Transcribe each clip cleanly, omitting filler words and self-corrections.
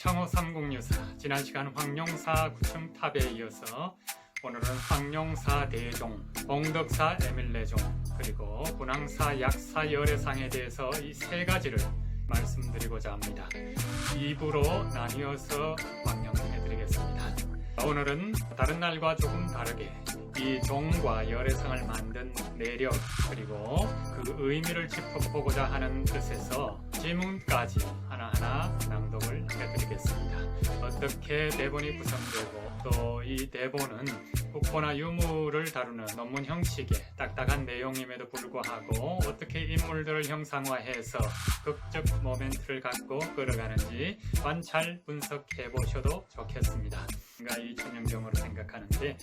창호 삼국유사, 지난 시간 황룡사 구층탑에 이어서 오늘은 황룡사 대종, 봉덕사 에밀레종, 그리고 분황사 약사 열애상에 대해서 이 세 가지를 말씀드리고자 합니다. 2부로 나뉘어서 방영해드리겠습니다. 오늘은 다른 날과 조금 다르게 이 종과 열애상을 만든 내력 그리고 그 의미를 짚어보고자 하는 뜻에서 지문까지 하나하나 낭독을 해드리겠습니다. 어떻게 대본이 구성되고 또 이 대본은 국보나 유물을 다루는 논문 형식의 딱딱한 내용임에도 불구하고 어떻게 인물들을 형상화해서 극적 모멘트를 갖고 끌어가는지 관찰 분석해 보셔도 좋겠습니다. 제가 이 천연경으로 생각하는데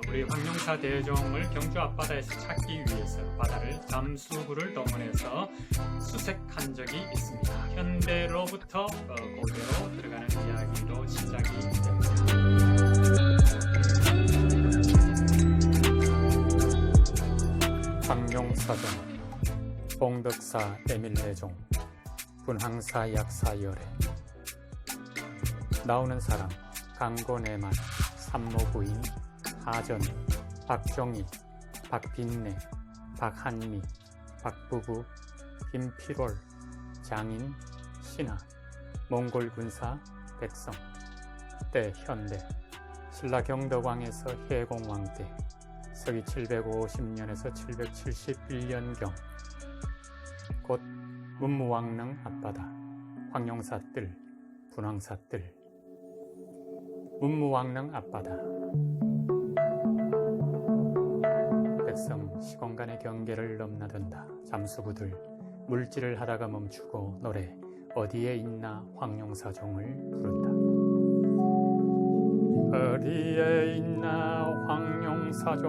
우리 황룡사 대종을 경주 앞바다에서 찾기 위해서 바다를 잠수부를 동원해서 수색한 적이 있습니다. 현대로부터 고대로 들어가는 이야기로 시작이 됩니다. 황룡사종, 봉덕사 에밀레종, 분황사 약사 열애. 나오는 사람 강고내만, 삼모부인 하전, 박종희, 박빈내, 박한미, 박부부, 김필월, 장인, 신하, 몽골군사, 백성. 때 현대, 신라 경덕왕에서 해공왕 때, 서기 750년에서 771년경. 곧 문무왕릉 앞바다, 황룡사 뜰, 분황사 뜰. 문무왕릉 앞바다. 백성 시공간의 경계를 넘나든다. 잠수부들 물질을 하다가 멈추고 노래 어디에 있나 황룡사종을 부른다. 어디에 있나 황룡사종,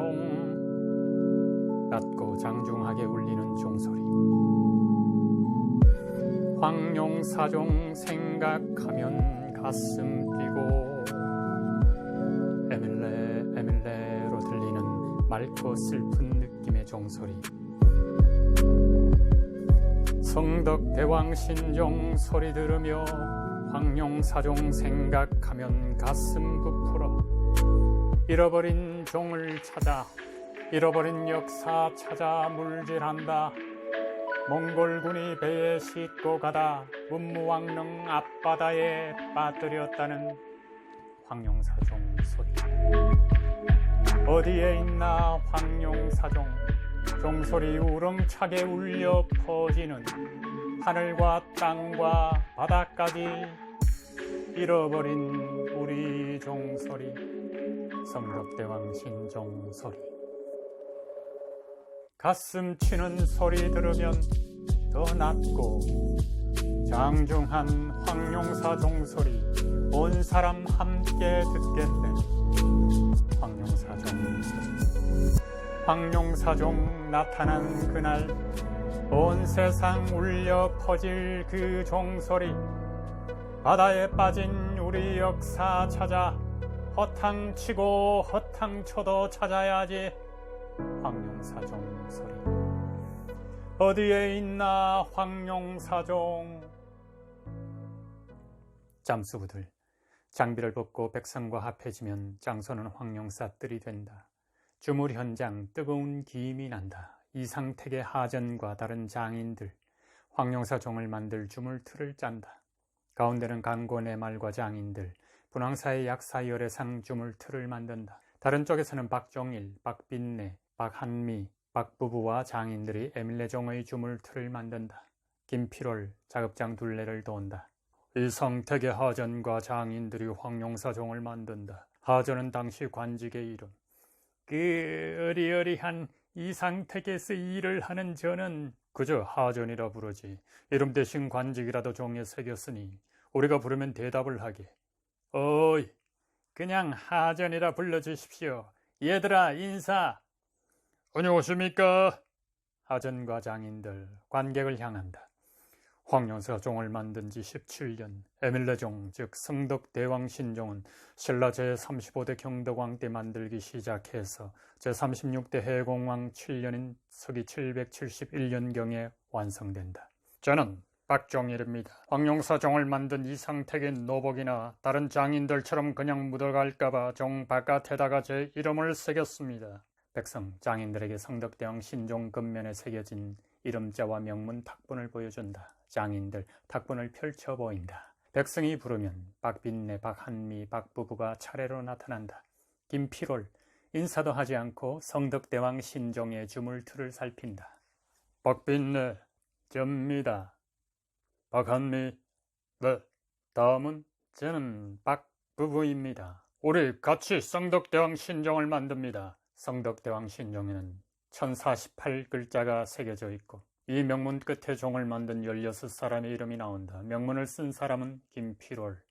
낮고 장중하게 울리는 종소리. 황룡사종 생각하면 가슴 뛰고, 에밀레 에밀레로 들리는 맑고 슬픈 느낌의 종소리. 성덕대왕 신종 소리 들으며 황룡사종 생각하면 가슴 부풀어. 잃어버린 종을 찾아, 잃어버린 역사 찾아 물질한다. 몽골군이 배에 싣고 가다 문무왕릉 앞바다에 빠뜨렸다는 황룡사종 소리. 어디에 있나 황룡사종, 종소리 우렁차게 울려 퍼지는 하늘과 땅과 바다까지 잃어버린 우리 종소리. 성덕대왕 신종 소리. 가슴 치는 소리 들으면 더 낫고 장중한 황룡사 종소리 온 사람 함께 듣겠네. 황룡사종 소리. 황룡사종 나타난 그날 온 세상 울려 퍼질 그 종소리. 바다에 빠진 우리 역사 찾아 허탕치고 허탕쳐도 찾아야지. 황룡사종 소리. 어디에 있나 황룡사종. 잠수부들 장비를 벗고 백성과 합해지면 장소는 황룡사 뜰이 된다. 주물 현장 뜨거운 기임이 난다. 이상택의 하전과 다른 장인들 황룡사종을 만들 주물틀을 짠다. 가운데는 강권의 말과 장인들 분황사의 약사 열애상 주물틀을 만든다. 다른 쪽에서는 박종일, 박빈내, 박한미, 박부부와 장인들이 에밀레종의 주물틀을 만든다. 김필월 작업장 둘레를 도운다. 이성택의 하전과 장인들이 황룡사종을 만든다. 하전은 당시 관직의 이름. 그 어리어리한 이상택에서 일을 하는 저는 그저 하전이라 부르지 이름 대신 관직이라도 종에 새겼으니 우리가 부르면 대답을 하게. 어이, 그냥 하전이라 불러주십시오. 얘들아 인사. 안녕하십니까. 하전과 장인들 관객을 향한다. 황룡사종을 만든 지 17년, 에밀레종 즉 성덕대왕 신종은 신라 제35대 경덕왕 때 만들기 시작해서 제36대 해공왕 7년인 서기 771년경에 완성된다. 저는 박정일입니다. 황룡사종을 만든 이상택인 노복이나 다른 장인들처럼 그냥 묻어갈까봐 종 바깥에다가 제 이름을 새겼습니다. 백성 장인들에게 성덕대왕 신종 근면에 새겨진 이름자와 명문 탁본을 보여준다. 장인들 탁본을 펼쳐 보인다. 백성이 부르면 박빈내, 박한미, 박부부가 차례로 나타난다. 김필월 인사도 하지 않고 성덕대왕 신종의 주물투를 살핀다. 박빈내 접니다. 박한미 네. 다음은 저는 박부부입니다. 우리 같이 성덕대왕 신종을 만듭니다. 성덕대왕 신종에는 1048글자가 새겨져 있고 이 명문 끝에 종을 만든 16사람의 이름이 나온다. 명문을 쓴 사람은 김필월.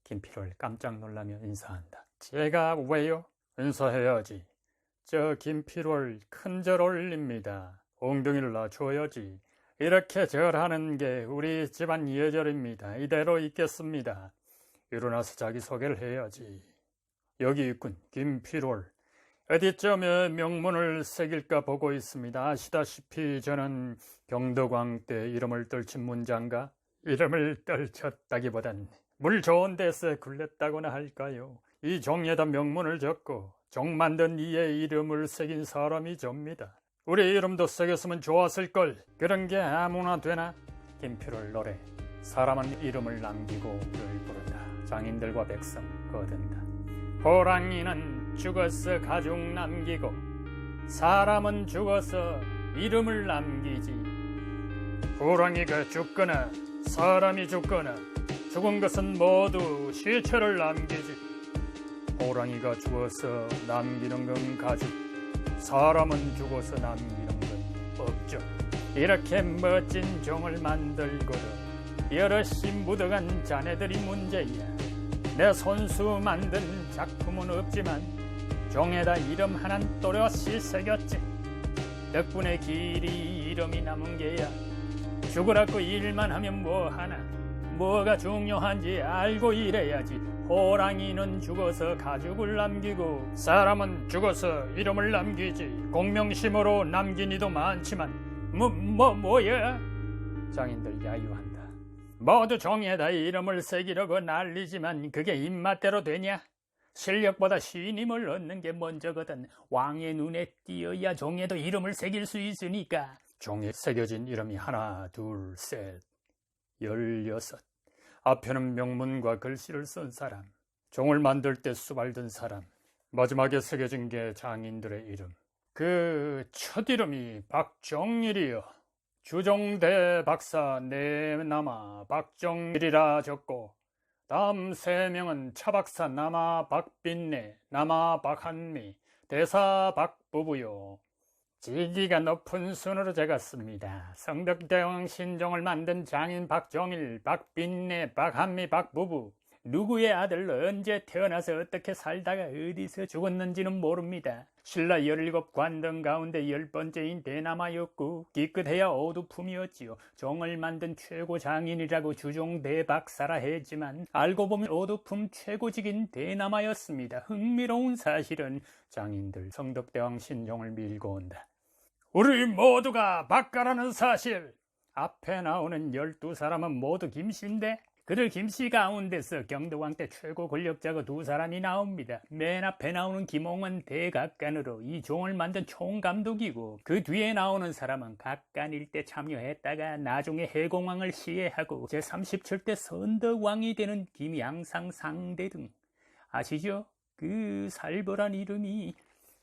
김필월 깜짝 놀라며 인사한다. 제가 왜요? 인사해야지. 저 김필월 큰 절 올립니다. 엉덩이를 놔줘야지. 이렇게 절하는 게 우리 집안 예절입니다. 이대로 있겠습니다. 일어나서 자기소개를 해야지. 여기 있군. 김필월. 어디쯤에 명문을 새길까 보고 있습니다. 아시다시피 저는 경덕왕 때 이름을 떨친 문장가. 이름을 떨쳤다기보단 물 좋은 데서 굴렸다고나 할까요? 이 종에다 명문을 적고 종 만든 이의 이름을 새긴 사람이 접니다. 우리 이름도 새겼으면 좋았을걸. 그런 게 아무나 되나? 김필월 노래. 사람은 이름을 남기고 를 부른다. 장인들과 백성 거둔다. 호랑이는 죽어서 가죽 남기고 사람은 죽어서 이름을 남기지. 호랑이가 죽거나 사람이 죽거나 죽은 것은 모두 시체를 남기지. 호랑이가 죽어서 남기는 건 가죽, 사람은 죽어서 남기는 건 없죠. 이렇게 멋진 종을 만들고도 여럿이 묻어간 자네들이 문제야. 내 손수 만든 작품은 없지만 종에다 이름 하나는 또렷이 새겼지. 덕분에 길이 이름이 남은 게야. 죽으라고 일만 하면 뭐하나. 뭐가 중요한지 알고 일해야지. 호랑이는 죽어서 가죽을 남기고 사람은 죽어서 이름을 남기지. 공명심으로 남긴 이도 많지만 뭐야? 장인들 야유한다. 모두 종에다 이름을 새기려고 난리지만 그게 입맛대로 되냐? 실력보다 신임을 얻는 게 먼저거든. 왕의 눈에 띄어야 종에도 이름을 새길 수 있으니까. 종에 새겨진 이름이 하나, 둘, 셋, 16. 앞에는 명문과 글씨를 쓴 사람, 종을 만들 때 수발든 사람, 마지막에 새겨진 게 장인들의 이름. 그 첫 이름이 박정일이요. 주종대 박사 내남아 박정일이라 적고 다음 세 명은 차박사 남아 박빈내, 남아 박한미, 대사 박부부요. 지기가 높은 순으로 적었습니다. 성덕대왕 신종을 만든 장인 박정일, 박빈내, 박한미, 박부부. 누구의 아들 언제 태어나서 어떻게 살다가 어디서 죽었는지는 모릅니다. 신라 17관등 가운데 10번째인 대남아였고 기껏해야 오두품이었지요. 종을 만든 최고 장인이라고 주종대박사라 했지만 알고 보면 오두품 최고직인 대남아였습니다. 흥미로운 사실은 장인들 성덕대왕 신종을 밀고 온다. 우리 모두가 박가라는 사실. 앞에 나오는 12사람은 모두 김씨인데 그들 김씨 가운데서 경덕왕 때 최고 권력자가 2사람이 나옵니다. 맨 앞에 나오는 김홍은 대각간으로 이 종을 만든 총감독이고 그 뒤에 나오는 사람은 각간일 때 참여했다가 나중에 해공왕을 시해하고 제37대 선덕왕이 되는 김양상 상대 등. 아시죠? 그 살벌한 이름이.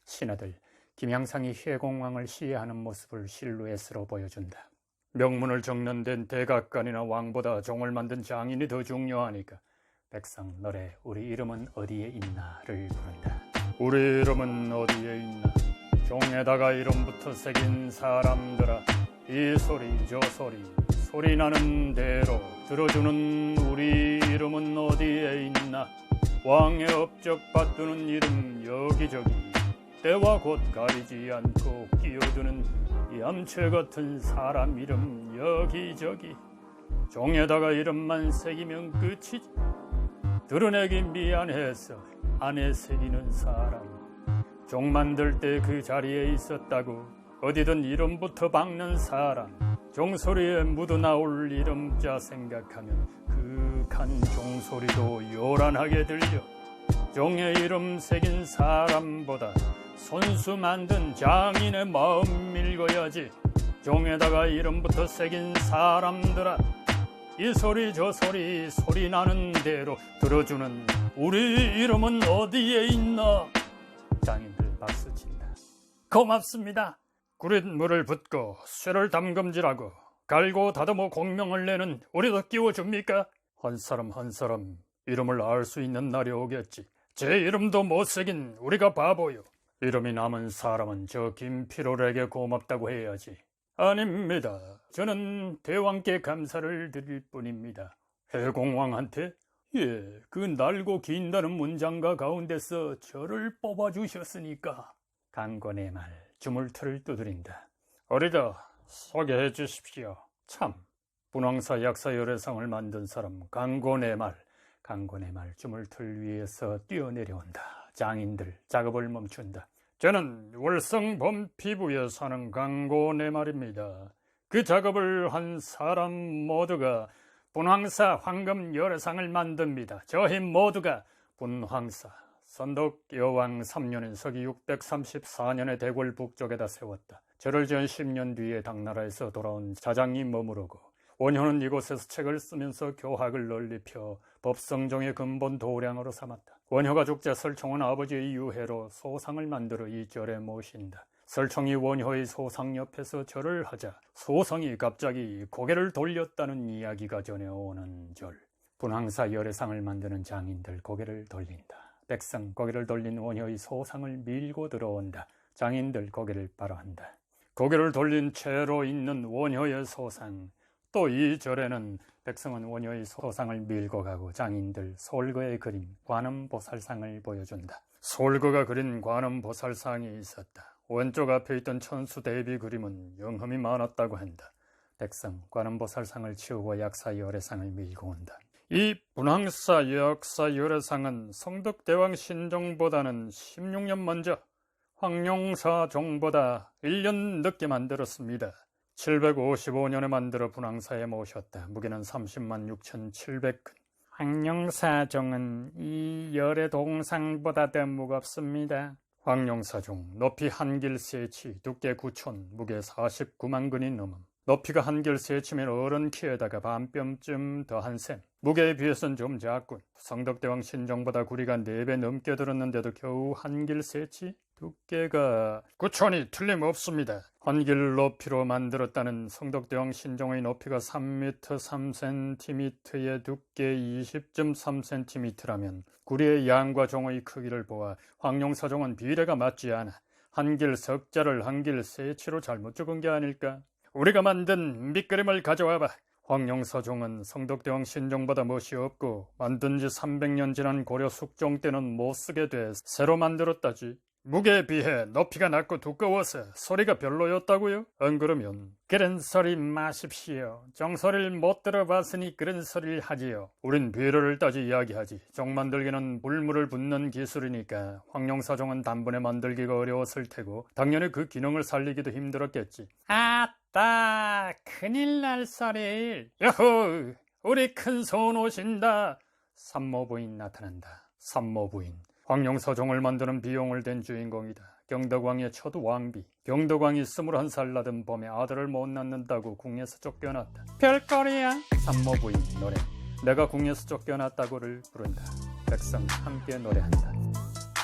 신하들 김양상이 해공왕을 시해하는 모습을 실루엣으로 보여준다. 명문을 적는 데는 대각간이나 왕보다 종을 만든 장인이 더 중요하니까 백성 노래 우리 이름은 어디에 있나를 부른다. 우리 이름은 어디에 있나. 종에다가 이름부터 새긴 사람들아, 이 소리 저 소리 소리 나는 대로 들어주는 우리 이름은 어디에 있나. 왕의 업적 받드는 이름 여기저기 때와 곳 가리지 않고 끼어드는 얌체 같은 사람 이름 여기저기. 종에다가 이름만 새기면 끝이지. 드러내기 미안해서 안에 새기는 사람. 종 만들 때 그 자리에 있었다고 어디든 이름부터 박는 사람. 종소리에 묻어나올 이름자 생각하면 그간 종소리도 요란하게 들려. 종의 이름 새긴 사람보다 손수 만든 장인의 마음 읽어야지. 종에다가 이름부터 새긴 사람들아, 이 소리 저 소리 소리 나는 대로 들어주는 우리 이름은 어디에 있나. 장인들 박수친다. 고맙습니다. 구릿물을 붓고 쇠를 담금질하고 갈고 다듬어 공명을 내는 우리도 끼워줍니까? 한 사람 한 사람 이름을 알 수 있는 날이 오겠지. 제 이름도 못 새긴 우리가 바보요. 이름이 남은 사람은 저 김피롤에게 고맙다고 해야지. 아닙니다. 저는 대왕께 감사를 드릴 뿐입니다. 해공왕한테? 예, 그 날고 긴다는 문장가 가운데서 저를 뽑아주셨으니까. 강권의 말, 주물틀을 두드린다. 어리다, 소개해 주십시오. 참, 분황사 약사 열애상을 만든 사람 강권의 말, 주물틀 위에서 뛰어내려온다. 장인들 작업을 멈춘다. 저는 월성 범피부에 사는 강곤의 말입니다. 그 작업을 한 사람 모두가 분황사 황금 열애상을 만듭니다. 저희 모두가 분황사. 선덕 여왕 3년인 서기 634년에 대궐 북쪽에다 세웠다. 저를 지은 10년 뒤에 당나라에서 돌아온 자장이 머무르고 원효는 이곳에서 책을 쓰면서 교학을 널리 펴 법성종의 근본 도량으로 삼았다. 원효가 죽자 설총은 아버지의 유해로 소상을 만들어 이 절에 모신다. 설총이 원효의 소상 옆에서 절을 하자 소상이 갑자기 고개를 돌렸다는 이야기가 전해오는 절. 분황사 열애상을 만드는 장인들 고개를 돌린다. 백성 고개를 돌린 원효의 소상을 밀고 들어온다. 장인들 고개를 바라한다. 고개를 돌린 채로 있는 원효의 소상. 또 이 절에는 백성은 원효의 소상을 밀고 가고 장인들 솔거의 그림 관음보살상을 보여준다. 솔거가 그린 관음보살상이 있었다. 왼쪽 앞에 있던 천수 대비 그림은 영험이 많았다고 한다. 백성 관음보살상을 치우고 약사 열애상을 밀고 온다. 이 분황사 약사 열애상은 성덕대왕 신종보다는 16년 먼저 황룡사 종보다 1년 늦게 만들었습니다. 755년에 만들어 분황사에 모셨다. 무게는 30만 6,700근. 황룡사종은 이 열의 동상보다 더 무겁습니다. 황룡사종, 높이 한길세치, 두께 9촌, 무게 49만 근이 넘음. 높이가 한길세치면 어른 키에다가 반뼘쯤 더한 셈. 무게에 비해서는 좀 작군. 성덕대왕 신종보다 구리가 4배 넘게 들었는데도 겨우 한길세치? 두께가 9촌이 틀림없습니다. 한길 높이로 만들었다는 성덕대왕 신종의 높이가 3m 3cm에 두께 20.3cm라면 구리의 양과 종의 크기를 보아 황룡사종은 비례가 맞지 않아 한길 석자를 한길 세치로 잘못 적은 게 아닐까? 우리가 만든 밑그림을 가져와봐. 황룡사종은 성덕대왕 신종보다 멋이 없고 만든 지 300년 지난 고려 숙종 때는 못 쓰게 돼 새로 만들었다지. 무게에 비해 높이가 낮고 두꺼워서 소리가 별로였다고요? 안 그러면 그런 소리 마십시오. 종소리를 못 들어봤으니 그런 소리를 하지요. 우린 비례를 따지 이야기하지. 종 만들기는 물물을 붓는 기술이니까 황룡사종은 단번에 만들기가 어려웠을 테고 당연히 그 기능을 살리기도 힘들었겠지. 아따, 큰일 날 소리. 여호, 우리 큰손 오신다. 산모부인 나타난다. 산모부인. 황룡사종을 만드는 비용을 댄 주인공이다. 경덕왕의 첫 왕비. 경덕왕이 21살 나던 봄에 아들을 못 낳는다고 궁에서 쫓겨났다. 별거리야. 산모부인 노래. 내가 궁에서 쫓겨났다고를 부른다. 백성 함께 노래한다.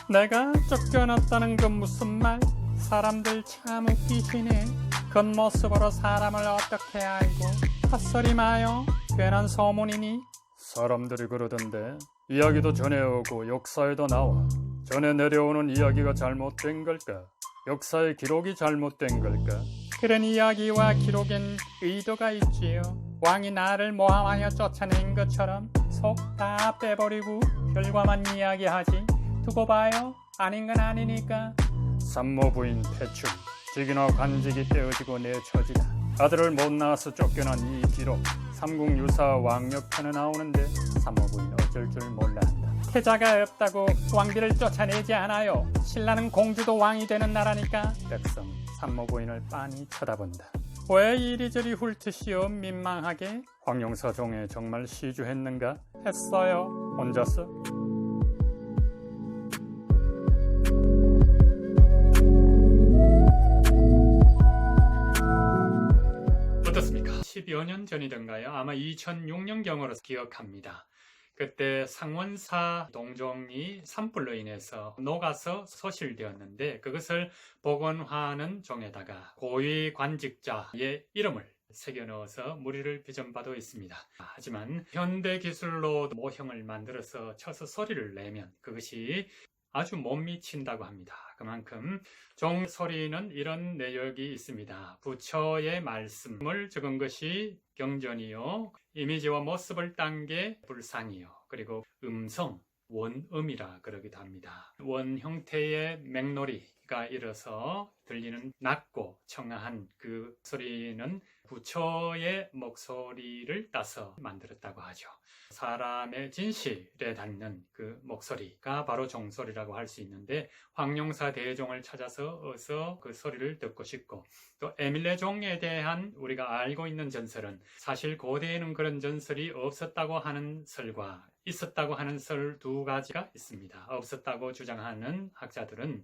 내가 쫓겨났다는 건 무슨 말? 사람들 참 웃기시네. 겉모습으로 사람을 어떻게 알고. 헛소리 마요. 괜한 소문이니. 사람들이 그러던데. 이야기도 전해오고 역사에도 나와. 전해 내려오는 이야기가 잘못된 걸까? 역사의 기록이 잘못된 걸까? 그런 이야기와 기록엔 의도가 있지요. 왕이 나를 모함하여 쫓아낸 것처럼 속 다 빼버리고 결과만 이야기하지. 두고 봐요. 아닌 건 아니니까. 산모부인 폐출. 직이나 관직이 떼어지고 내 처지다. 아들을 못 낳아서 쫓겨난 이 기록. 삼국유사 왕력편에 나오는데 산모부인 어쩔 줄 몰라 한다. 태자가 없다고 왕비를 쫓아내지 않아요. 신라는 공주도 왕이 되는 나라니까. 백성 산모부인을 빤히 쳐다본다. 왜 이리저리 훑으시오 민망하게? 황용사 종에 정말 시주했는가? 했어요. 혼자서. 어떻습니까? 10여 년 전이던가요? 아마 2006년경으로 기억합니다. 그때 상원사 동종이 산불로 인해서 녹아서 소실되었는데 그것을 복원하는 종에다가 고위 관직자의 이름을 새겨 넣어서 무리를 빚은 바도 있습니다. 하지만 현대 기술로 모형을 만들어서 쳐서 소리를 내면 그것이 아주 못 미친다고 합니다. 그만큼 종 소리는 이런 내역이 있습니다. 부처의 말씀을 적은 것이 경전이요, 이미지와 모습을 딴 게 불상이요, 그리고 음성, 원음이라 그러기도 합니다. 원 형태의 맹놀이가 일어서 들리는 낮고 청아한 그 소리는 부처의 목소리를 따서 만들었다고 하죠. 사람의 진실에 닿는 그 목소리가 바로 종소리라고 할 수 있는데, 황용사 대종을 찾아서 어서 그 소리를 듣고 싶고, 또 에밀레 종에 대한 우리가 알고 있는 전설은 사실 고대에는 그런 전설이 없었다고 하는 설과 있었다고 하는 설 두 가지가 있습니다. 없었다고 주장하는 학자들은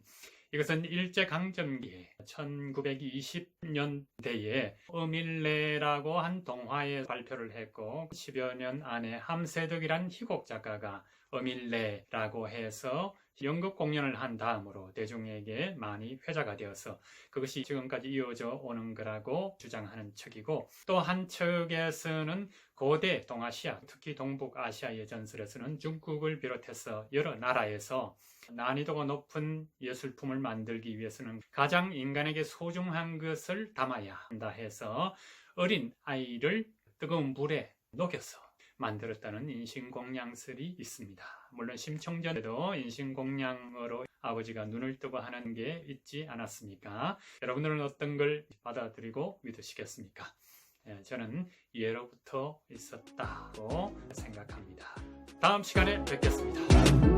이것은 일제강점기에 1920년대에 어밀레라고 한 동화에 발표를 했고 10여 년 안에 함세덕이란 희곡 작가가 어밀레라고 해서 연극 공연을 한 다음으로 대중에게 많이 회자가 되어서 그것이 지금까지 이어져 오는 거라고 주장하는 측이고, 또 한 측에서는 고대 동아시아, 특히 동북아시아의 전설에서는 중국을 비롯해서 여러 나라에서 난이도가 높은 예술품을 만들기 위해서는 가장 인간에게 소중한 것을 담아야 한다 해서 어린 아이를 뜨거운 불에 녹여서 만들었다는 인신공양설이 있습니다. 물론 심청전에도 인신공양으로 아버지가 눈을 뜨고 하는 게 있지 않았습니까? 여러분들은 어떤 걸 받아들이고 믿으시겠습니까? 저는 예로부터 있었다고 생각합니다. 다음 시간에 뵙겠습니다.